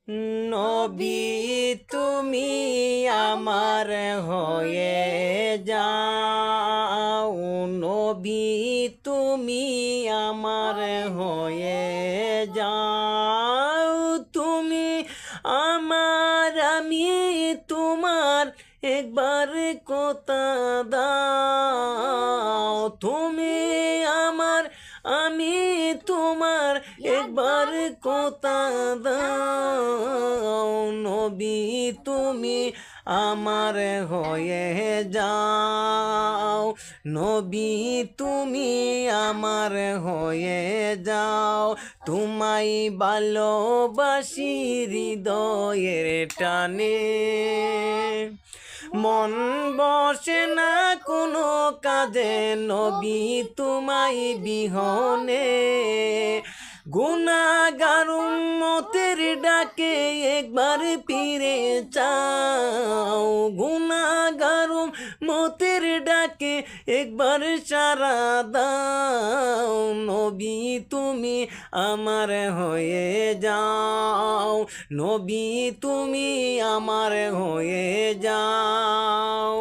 নবী তুমি আমার হয়ে যাও, নবী তুমি আমার হয়ে যাও, তুমি আমার আমি তোমার একবার কথা দাও, তুমি আমার আমি তোমার একবার কথা দাও, নবী তুমি আমার হয়ে যাও, নবী তুমি আমার হয়ে যাও, তোমায় ভালোবাসি হৃদয়ের টানে, মন বসে না কোনো কাজে নবী তোমায় বিহনে, গুনাহগার উম্মতের ডাকে একবার ফিরে চাও, গুনাহগার উম্মতের ডাকে একবার সাড়া দাও, নবী তুমি আমার হয়ে যাও, নবী তুমি আমার হয়ে যাও।